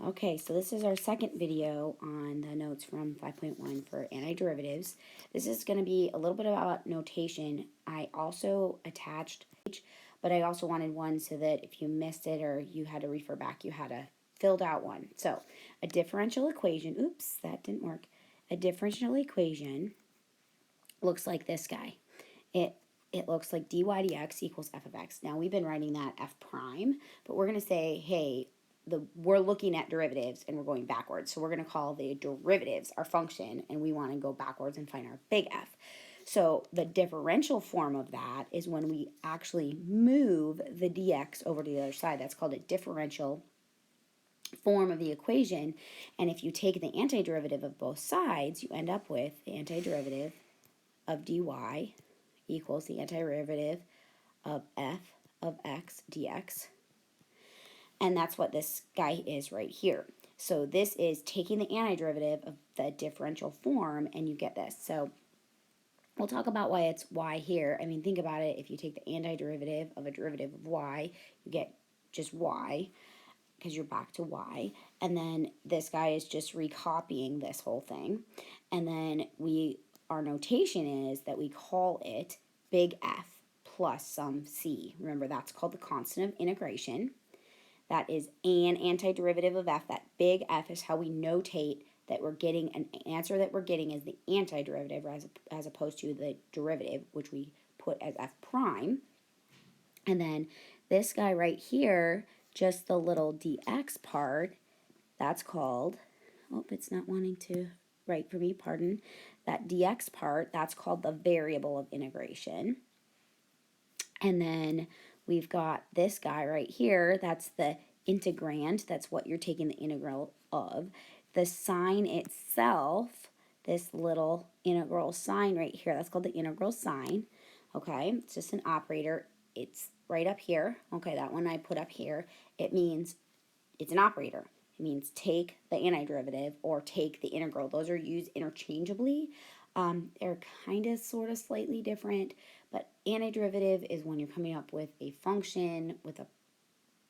Okay, so this is our second video on the notes from 5.1 for antiderivatives. This is going to be a little bit about notation. I also attached, but I also wanted one so that if you missed it or you had to refer back, you had a filled out one. So a differential equation, oops, that didn't work. A differential equation looks like this guy. It looks like dy dx equals f of x. Now we've been writing that f prime, but we're going to say, hey, we're looking at derivatives and we're going backwards. So we're going to call the derivatives our function, and we want to go backwards and find our big F. So the differential form of that is when we actually move the dx over to the other side. That's called a differential form of the equation. And if you take the antiderivative of both sides, you end up with the antiderivative of dy equals the antiderivative of f of x dx. And that's what this guy is right here. So this is taking the antiderivative of the differential form, and you get this. So we'll talk about why it's y here. I mean, think about it. If you take the antiderivative of a derivative of y, you get just y, because you're back to y. And then this guy is just recopying this whole thing. And then our notation is that we call it big F plus some c. Remember, that's called the constant of integration. That is an antiderivative of f. That big F is how we notate that we're getting an answer that we're getting is the antiderivative as opposed to the derivative, which we put as f prime. And then this guy right here, just the little dx part, that's called, oh, it's not wanting to write for me, pardon. That dx part, that's called the variable of integration. And then we've got this guy right here, that's the integrand, that's what you're taking the integral of. The sign itself, this little integral sign right here, that's called the integral sign, okay? It's just an operator. It's right up here, okay, that one I put up here. It means it's an operator. It means take the antiderivative or take the integral. Those are used interchangeably. They're kind of sort of slightly different, but antiderivative is when you're coming up with a function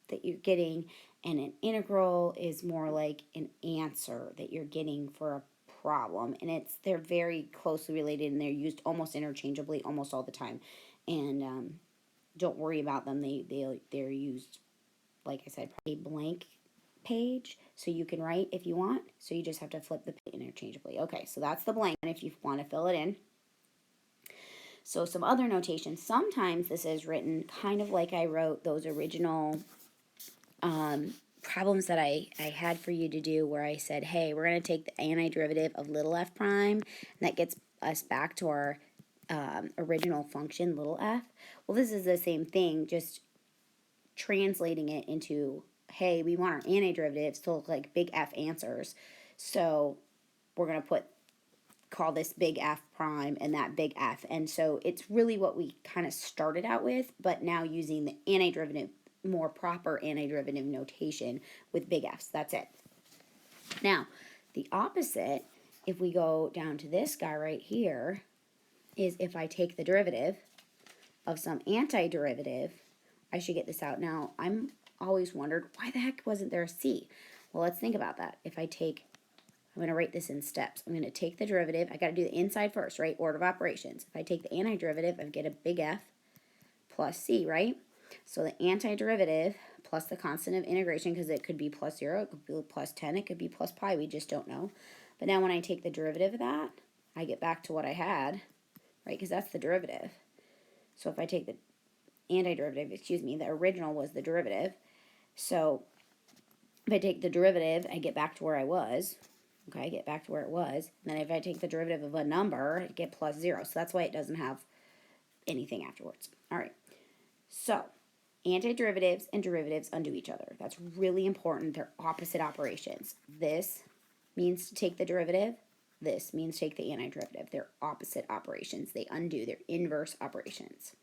that you're getting, and an integral is more like an answer that you're getting for a problem, and they're very closely related, and they're used almost interchangeably almost all the time. And don't worry about them. They're used, like I said, a blank page, so you can write if you want. So you just have to flip the page interchangeably. Okay, so that's the blank if you want to fill it in. So some other notation. Sometimes this is written kind of like I wrote those original problems that I had for you to do, where I said, hey, we're going to take the antiderivative of little f prime, and that gets us back to our original function, little f. Well, this is the same thing, just translating it into, hey, we want our antiderivatives to look like big F answers. So we're going to call this big F prime and that big F. And so it's really what we kind of started out with, but now using the antiderivative, more proper antiderivative notation with big F's. That's it. Now, the opposite, if we go down to this guy right here, is if I take the derivative of some antiderivative, I should get this out. Now, I'm always wondered, why the heck wasn't there a C? Well, let's think about that. I'm going to write this in steps. I'm going to take the derivative. I got to do the inside first, right? Order of operations. If I take the antiderivative, I get a big F plus C, right? So the antiderivative plus the constant of integration, because it could be plus 0, it could be plus 10, it could be plus pi, we just don't know. But now when I take the derivative of that, I get back to what I had, right? Because that's the derivative. So if I take the antiderivative, the original was the derivative. So if I take the derivative, I get back to where I was. Okay, I get back to where it was. And then if I take the derivative of a number, I get plus 0. So that's why it doesn't have anything afterwards. All right. So antiderivatives and derivatives undo each other. That's really important. They're opposite operations. This means to take the derivative. This means take the antiderivative. They're opposite operations. They undo. They're inverse operations.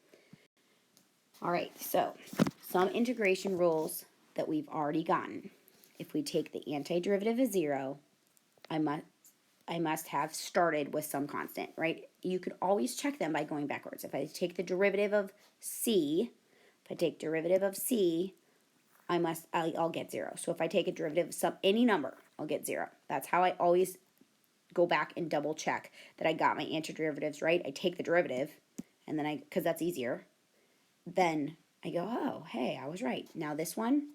All right, so some integration rules that we've already gotten. If we take the antiderivative of 0, I must have started with some constant, right? You could always check them by going backwards. If I take the derivative of c, if I take derivative of c, I'll get 0. So if I take a derivative of any number, I'll get 0. That's how I always go back and double check that I got my antiderivatives right. I take the derivative, and then because that's easier, then I go, oh, hey, I was right. Now this one,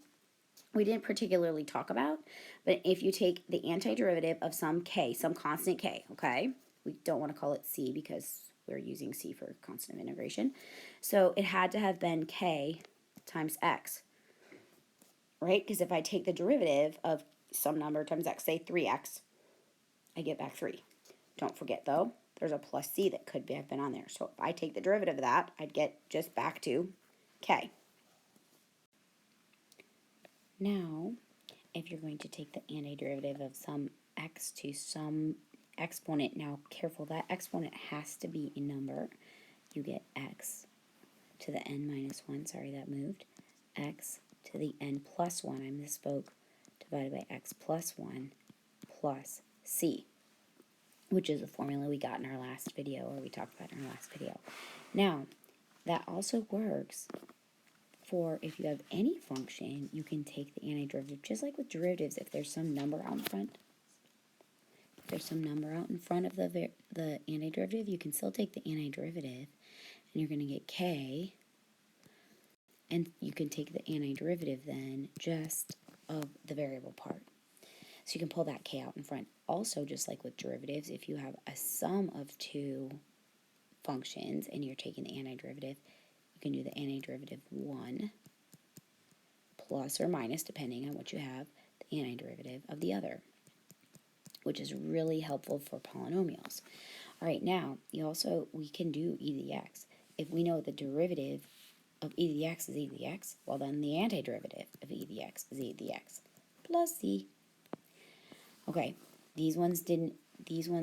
we didn't particularly talk about, but if you take the antiderivative of some k, some constant k, okay? We don't want to call it c because we're using c for constant of integration. So it had to have been k times x, right? Because if I take the derivative of some number times x, say 3x, I get back 3. Don't forget, though, there's a plus c that could have been on there. So if I take the derivative of that, I'd get just back to k. Now, if you're going to take the antiderivative of some x to some exponent, now careful, that exponent has to be a number. You get x to the n minus 1, sorry that moved, x to the n plus 1, I misspoke, divided by x plus 1 plus c, which is a formula we got in our last video, or we talked about in our last video. Now, that also works for if you have any function, you can take the antiderivative, just like with derivatives, if there's some number out in front. If there's some number out in front of the antiderivative, you can still take the antiderivative, and you're going to get k, and you can take the antiderivative then just of the variable part. So you can pull that k out in front. Also, just like with derivatives, if you have a sum of two functions and you're taking the antiderivative, you can do the antiderivative 1 plus or minus, depending on what you have, the antiderivative of the other, which is really helpful for polynomials. All right, now, we can do e to the x. If we know the derivative of e to the x is e to the x, well then the antiderivative of e to the x is e to the x plus c. Okay, these ones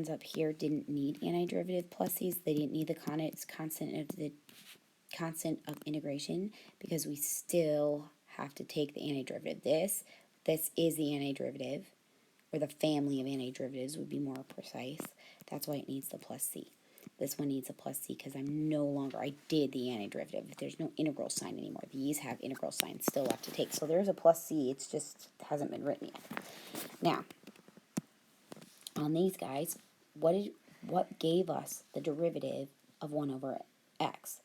up here didn't need antiderivative plus c's. They didn't need the constant of integration because we still have to take the antiderivative. This is the antiderivative, or the family of antiderivatives would be more precise. That's why it needs the plus c. This one needs a plus c because I did the antiderivative. There's no integral sign anymore. These have integral signs still left to take. So there's a plus c, it's just hasn't been written yet. Now, on these guys, what gave us the derivative of 1 over x?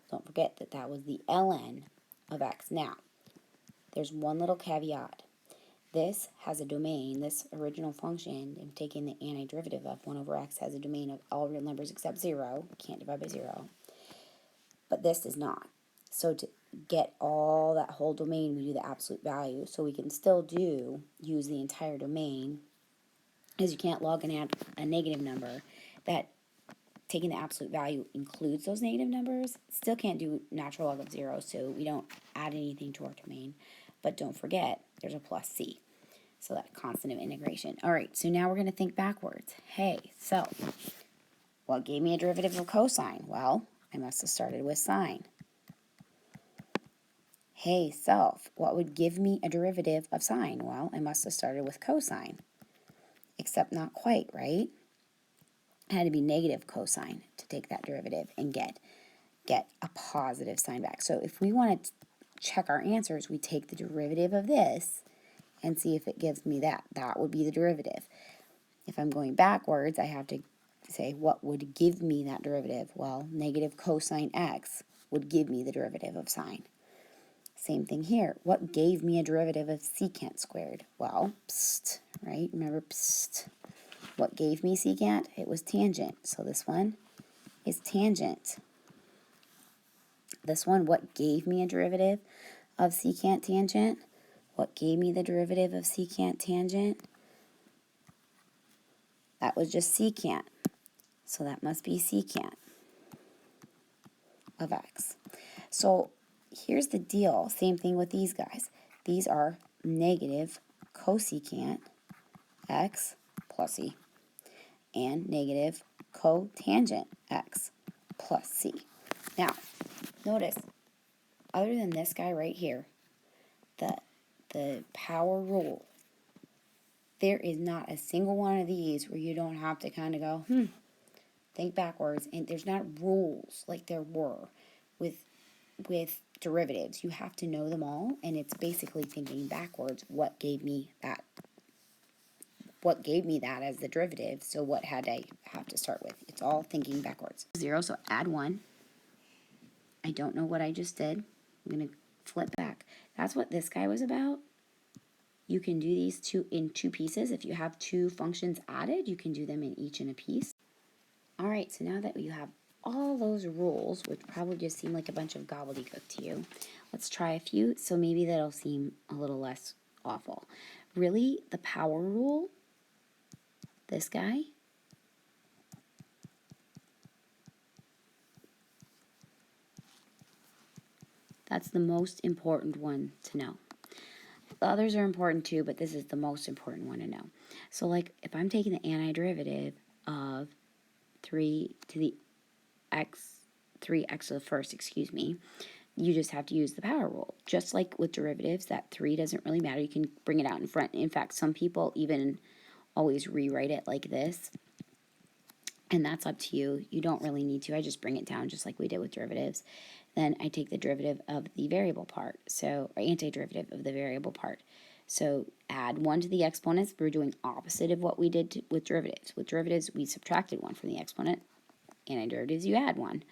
Don't forget that was the ln of x. Now, there's one little caveat. This has a domain, this original function, and taking the antiderivative of 1 over x has a domain of all real numbers except 0. Can't divide by 0. But this does not. So to get all that whole domain, we do the absolute value. So we can still use the entire domain, as you can't log a negative number that taking the absolute value includes those negative numbers. Still can't do natural log of 0, so we don't add anything to our domain. But don't forget, there's a plus c. So that constant of integration. All right, so now we're going to think backwards. Hey, so what gave me a derivative of cosine? Well, I must have started with sine. Hey, self, what would give me a derivative of sine? Well, I must have started with cosine. Except not quite, right? It had to be negative cosine to take that derivative and get a positive sign back. So if we want to check our answers, we take the derivative of this and see if it gives me that. That would be the derivative. If I'm going backwards, I have to say what would give me that derivative. Well, negative cosine x would give me the derivative of sine. Same thing here. What gave me a derivative of secant squared? Well, psst, right? Remember, psst. What gave me secant? It was tangent. So this one is tangent. This one, what gave me a derivative of secant tangent? What gave me the derivative of secant tangent? That was just secant. So that must be secant of x. So here's the deal. Same thing with these guys. These are negative cosecant x plus c and negative cotangent x plus c. Now, notice, other than this guy right here, the power rule, there is not a single one of these where you don't have to kind of go, think backwards, and there's not rules like there were with with derivatives, you have to know them all, and it's basically thinking backwards. What gave me that? What gave me that as the derivative? So what had I have to start with? It's all thinking backwards. 0, so add 1. I don't know what I just did. I'm going to flip back. That's what this guy was about. You can do these in two pieces. If you have two functions added, you can do them each in a piece. All right, so now that you have all those rules, which probably just seem like a bunch of gobbledygook to you, let's try a few, so maybe that'll seem a little less awful. Really, the power rule, this guy, that's the most important one to know. The others are important too, but this is the most important one to know. So like if I'm taking the antiderivative of 3 to the x, 3x to the first, excuse me, you just have to use the power rule. Just like with derivatives, that 3 doesn't really matter. You can bring it out in front. In fact, some people even always rewrite it like this. And that's up to you. You don't really need to. I just bring it down just like we did with derivatives. Then I take the derivative of the variable part, or antiderivative of the variable part. So add 1 to the exponents. We're doing opposite of what we did with derivatives. With derivatives, we subtracted 1 from the exponent. Antiderivatives, you add 1.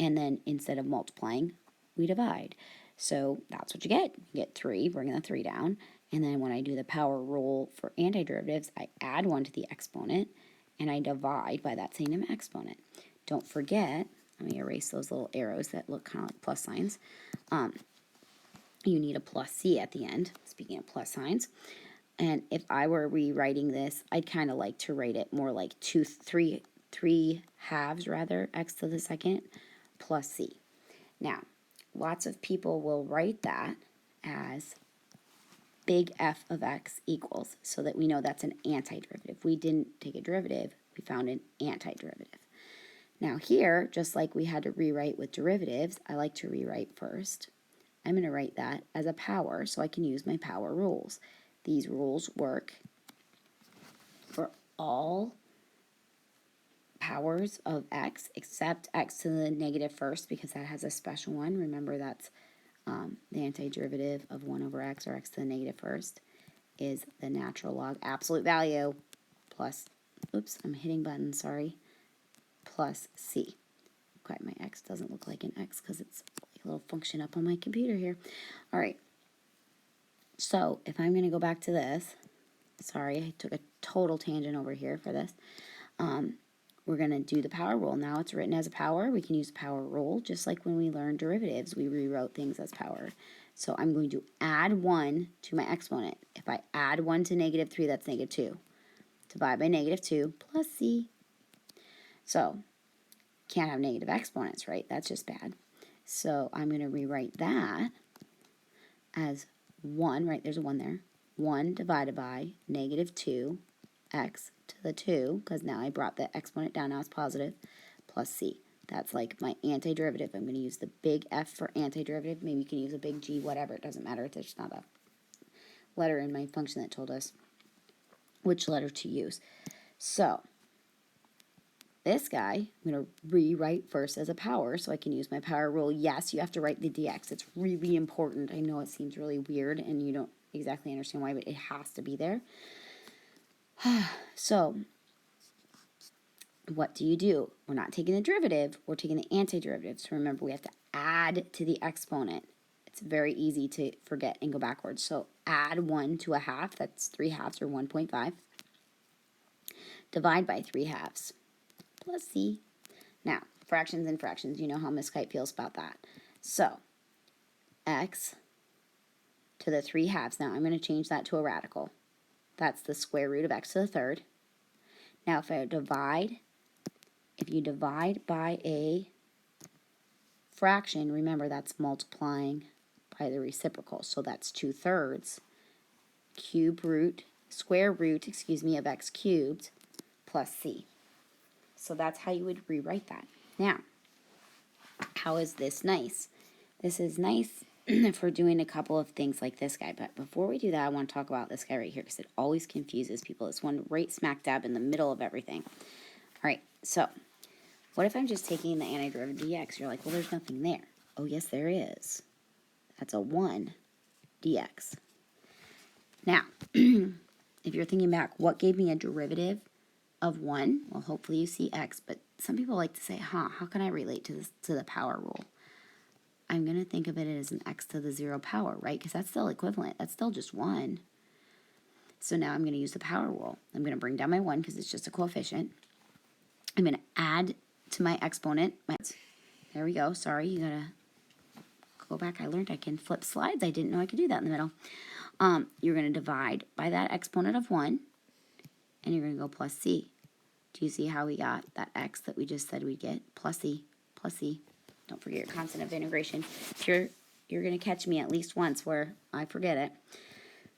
And then instead of multiplying, we divide. So that's what you get. You get 3, bring the 3 down. And then when I do the power rule for antiderivatives, I add 1 to the exponent, and I divide by that same exponent. Don't forget, let me erase those little arrows that look kind of like plus signs. You need a plus C at the end, speaking of plus signs. And if I were rewriting this, I'd kind of like to write it more like 3 halves rather, x to the second plus C. Now, lots of people will write that as big F of x equals, so that we know that's an antiderivative. We didn't take a derivative, we found an antiderivative. Now here, just like we had to rewrite with derivatives, I like to rewrite first. I'm going to write that as a power, so I can use my power rules. These rules work for all powers of x except x to the negative first, because that has a special one. Remember, that's the antiderivative of 1 over x, or x to the negative first, is the natural log absolute value plus, oops, I'm hitting buttons, sorry, plus c. Okay, my x doesn't look like an x because it's a little function up on my computer here. All right, so if I'm going to go back to this, sorry, I took a total tangent over here for this. We're going to do the power rule. Now it's written as a power. We can use the power rule, just like when we learned derivatives, we rewrote things as power. So I'm going to add 1 to my exponent. If I add 1 to negative 3, that's negative 2. Divide by negative 2 plus c. So can't have negative exponents, right? That's just bad. So I'm going to rewrite that as 1, right? There's a 1 there. 1 divided by negative 2 x to the 2, because now I brought the exponent down, now it's positive, plus c. That's like my antiderivative. I'm going to use the big F for antiderivative. Maybe you can use a big G, whatever. It doesn't matter. There's not a letter in my function that told us which letter to use. So this guy, I'm going to rewrite first as a power, so I can use my power rule. Yes, you have to write the dx. It's really important. I know it seems really weird, and you don't exactly understand why, but it has to be there. So what do? We're not taking the derivative, we're taking the antiderivative. So remember, we have to add to the exponent. It's very easy to forget and go backwards. So add 1 to a half, that's 3 halves, or 1.5. Divide by 3 halves, plus c. Now, fractions and fractions, you know how Miss Kite feels about that. So x to the 3 halves. Now I'm going to change that to a radical. That's the square root of x to the third. Now if you divide by a fraction, remember that's multiplying by the reciprocal. So that's 2/3 square root of x cubed plus c. So that's how you would rewrite that. Now, how is this nice? This is nice for doing a couple of things like this guy. But before we do that, I want to talk about this guy right here, because it always confuses people. It's one right smack dab in the middle of everything. All right, so what if I'm just taking the antiderivative dx? You're like, well, there's nothing there. Oh, yes, there is. That's a 1 dx. Now, if you're thinking back, what gave me a derivative of 1? Well, hopefully you see x, but some people like to say, how can I relate to this, to the power rule? I'm going to think of it as an x to the 0 power, right? Because that's still equivalent. That's still just 1. So now I'm going to use the power rule. I'm going to bring down my 1 because it's just a coefficient. I'm going to add to my exponent. There we go. Sorry, you got to go back. I learned I can flip slides. I didn't know I could do that in the middle. You're going to divide by that exponent of 1, and you're going to go plus c. Do you see how we got that x that we just said we'd get? Plus c, plus c. Don't forget your constant of integration. You're going to catch me at least once where I forget it.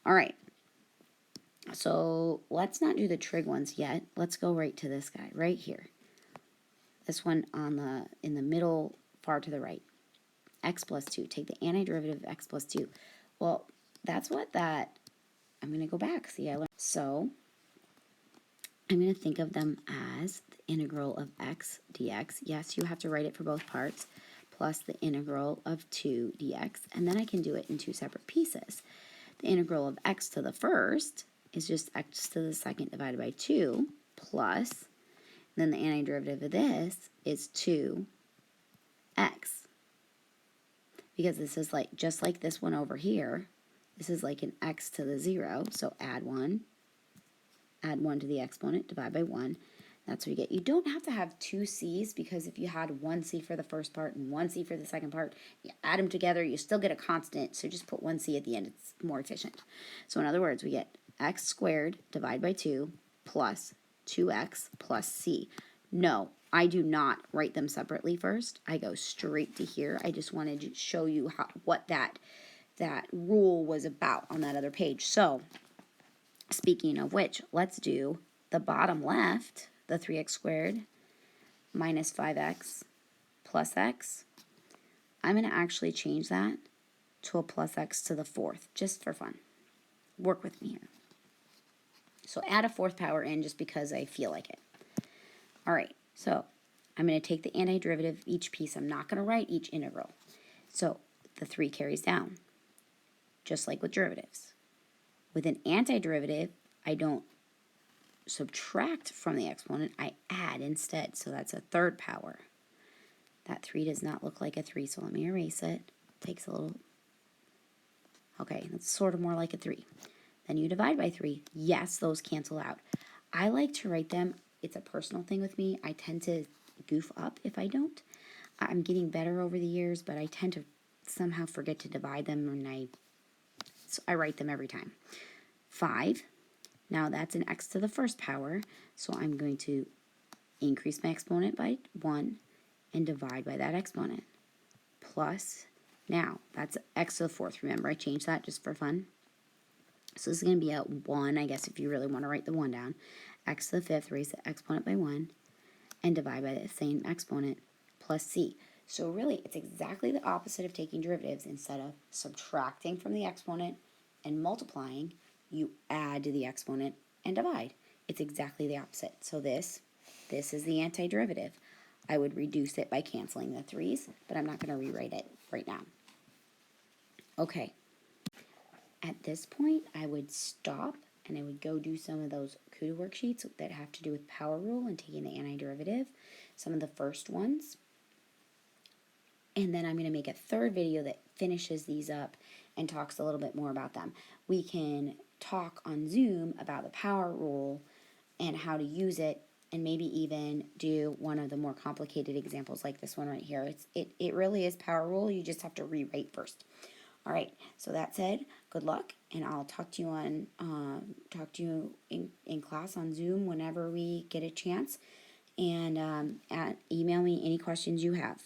All right. So let's not do the trig ones yet. Let's go right to this guy right here. This one in the middle, far to the right. X plus 2. Take the antiderivative of x plus 2. Well, that's what that, I'm going to go back. See, I learned. So I'm going to think of them as the integral of x dx. Yes, you have to write it for both parts, plus the integral of 2 dx. And then I can do it in 2 separate pieces. The integral of x to the first is just x to the second divided by 2, plus, and then the antiderivative of this is 2x. Because this is like, just like this one over here, this is like an x to the 0, so add 1 to the exponent, divide by 1. That's what you get. You don't have to have 2 c's, because if you had 1 c for the first part and 1 c for the second part, you add them together, you still get a constant, so just put 1 c at the end. It's more efficient. So in other words, we get x squared divided by 2 plus 2x plus c. No, I do not write them separately first. I go straight to here. I just wanted to show you what that rule was about on that other page. So speaking of which, let's do the bottom left, the 3x squared minus 5x plus x. I'm going to actually change that to a plus x to the 4th, just for fun. Work with me here. So add a 4th power in just because I feel like it. All right, so I'm going to take the antiderivative of each piece. I'm not going to write each integral. So the 3 carries down, just like with derivatives. With an antiderivative, I don't subtract from the exponent, I add instead. So that's a 3rd power. That 3 does not look like a 3, so let me erase it. Takes a little, okay, that's sort of more like a 3. Then you divide by 3. Yes, those cancel out. I like to write them. It's a personal thing with me. I tend to goof up if I don't. I'm getting better over the years, but I tend to somehow forget to divide them, and so I write them every time. 5. Now that's an x to the 1st power, so I'm going to increase my exponent by 1 and divide by that exponent. Plus, now that's x to the 4th. Remember, I changed that just for fun. So this is going to be a 1, I guess, if you really want to write the 1 down. X to the 5th, raise the exponent by 1, and divide by the same exponent, plus c. So really, it's exactly the opposite of taking derivatives. Instead of subtracting from the exponent and multiplying, you add to the exponent and divide. It's exactly the opposite. So this is the antiderivative. I would reduce it by canceling the 3's, but I'm not going to rewrite it right now. Okay. At this point, I would stop and I would go do some of those CUDA worksheets that have to do with power rule and taking the antiderivative, some of the first ones. And then I'm going to make a 3rd video that finishes these up and talks a little bit more about them. We can talk on Zoom about the power rule and how to use it, and maybe even do one of the more complicated examples like this one right here. It really is power rule. You just have to rewrite first. All right, so that said, good luck, and I'll talk to you in class on Zoom whenever we get a chance, and email me any questions you have.